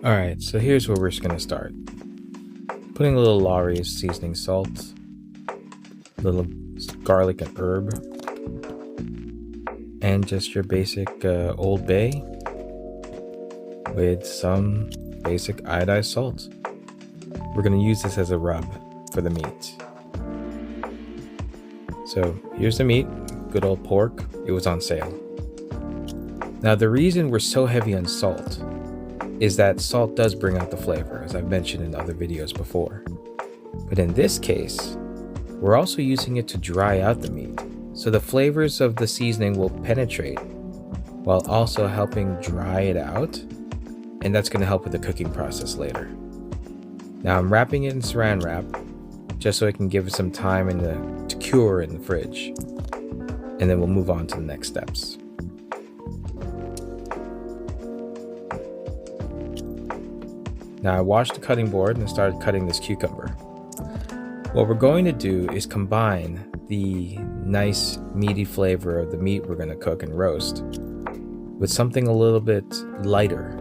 All right, so here's where we're just gonna start. Putting a little Laurie's seasoning salt, a little garlic and herb, and just your basic Old Bay with some basic iodized salt. We're gonna use this as a rub for the meat. So here's the meat, good old pork. It was on sale. Now the reason we're so heavy on salt is that salt does bring out the flavor, as I've mentioned in other videos before. But in this case, we're also using it to dry out the meat, so the flavors of the seasoning will penetrate while also helping dry it out, and that's going to help with the cooking process later. Now I'm wrapping it in saran wrap just so it can give it some time to cure in the fridge, and then we'll move on to the next steps. Now I washed the cutting board and started cutting this cucumber. What we're going to do is combine the nice meaty flavor of the meat we're going to cook and roast with something a little bit lighter.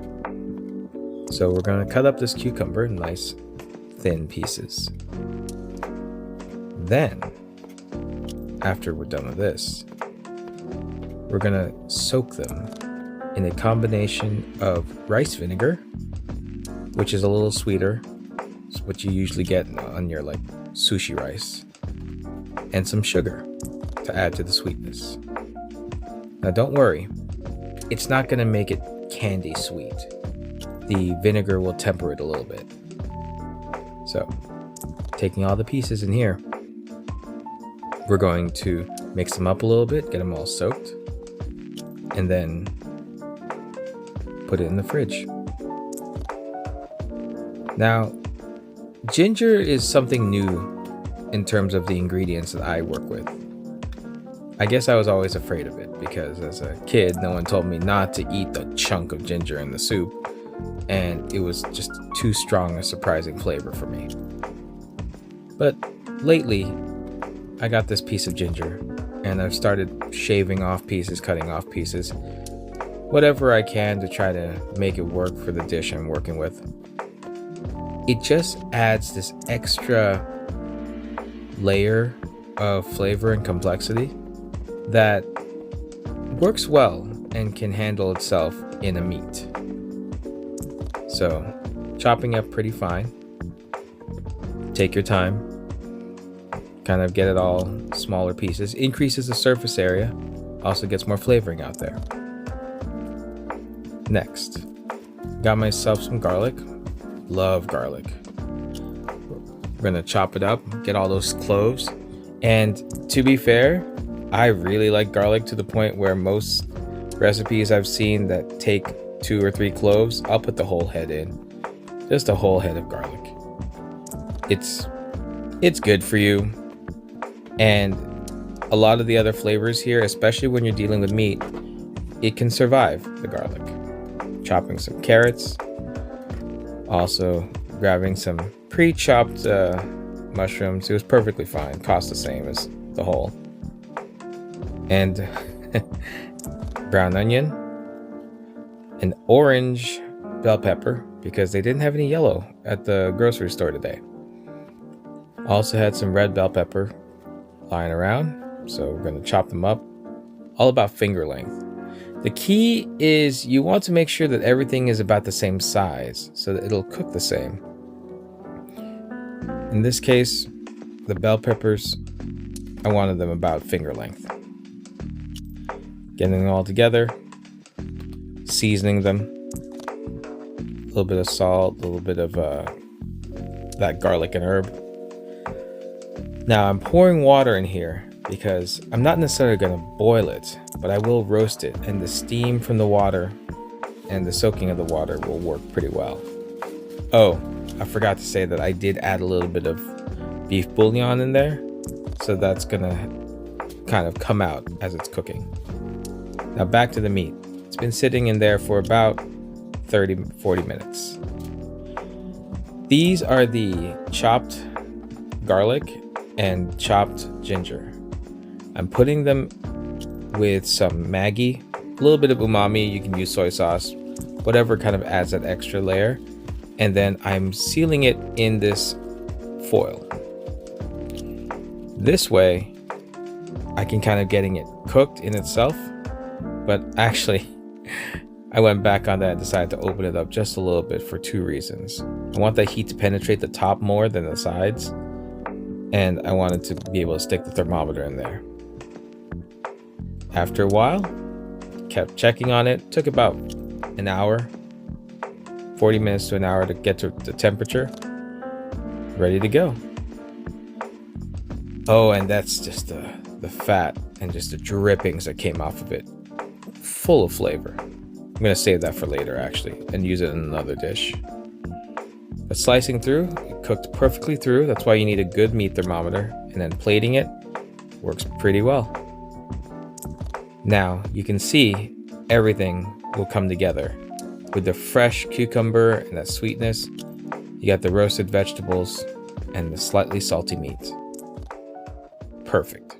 So we're going to cut up this cucumber in nice thin pieces. Then, after we're done with this, we're going to soak them in a combination of rice vinegar, which is a little sweeter. It's what you usually get on your like sushi rice, and some sugar to add to the sweetness. Now don't worry, it's not going to make it candy sweet. The vinegar will temper it a little bit. So, taking all the pieces in here, we're going to mix them up a little bit, get them all soaked, and then put it in the fridge. Now, ginger is something new in terms of the ingredients that I work with. I guess I was always afraid of it because as a kid, no one told me not to eat the chunk of ginger in the soup, and it was just too strong a surprising flavor for me. But lately, I got this piece of ginger, and I've started shaving off pieces, cutting off pieces, whatever I can to try to make it work for the dish I'm working with. It just adds this extra layer of flavor and complexity that works well and can handle itself in a meat. So, chopping up pretty fine. Take your time. Kind of get it all smaller pieces. Increases the surface area. Also gets more flavoring out there. Next, got myself some garlic. Love garlic. We're gonna chop it up, get all those cloves. And to be fair, I really like garlic to the point where most recipes I've seen that take 2 or 3 cloves, I'll put the whole head in. Just a whole head of garlic. It's good for you. And a lot of the other flavors here, especially when you're dealing with meat, it can survive the garlic. Chopping some carrots. Also grabbing some pre-chopped mushrooms. It was perfectly fine. Cost the same as the whole. And brown onion. An orange bell pepper because they didn't have any yellow at the grocery store today. Also had some red bell pepper lying around. So we're going to chop them up. All about finger length. The key is you want to make sure that everything is about the same size so that it'll cook the same. In this case, the bell peppers, I wanted them about finger length. Getting them all together, seasoning them, a little bit of salt, a little bit of that garlic and herb. Now I'm pouring water in here because I'm not necessarily going to boil it, but I will roast it, and the steam from the water and the soaking of the water will work pretty well. Oh, I forgot to say that I did add a little bit of beef bouillon in there, so that's going to kind of come out as it's cooking. Now back to the meat. It's been sitting in there for about 30-40 minutes. These are the chopped garlic and chopped ginger. I'm putting them with some Maggi, a little bit of umami. You can use soy sauce, whatever kind of adds that extra layer. And then I'm sealing it in this foil. This way, I can kind of getting it cooked in itself. But actually, I went back on that and decided to open it up just a little bit for two reasons. I want that heat to penetrate the top more than the sides. And I wanted to be able to stick the thermometer in there. After a while, kept checking on it. Took about an hour, 40 minutes to an hour to get to the temperature. Ready to go. Oh, and that's just the fat and just the drippings that came off of it. Full of flavor. I'm going to save that for later, actually, and use it in another dish. But slicing through, it cooked perfectly through. That's why you need a good meat thermometer. And then plating it works pretty well. Now, you can see everything will come together. With the fresh cucumber and that sweetness, you got the roasted vegetables and the slightly salty meat. Perfect.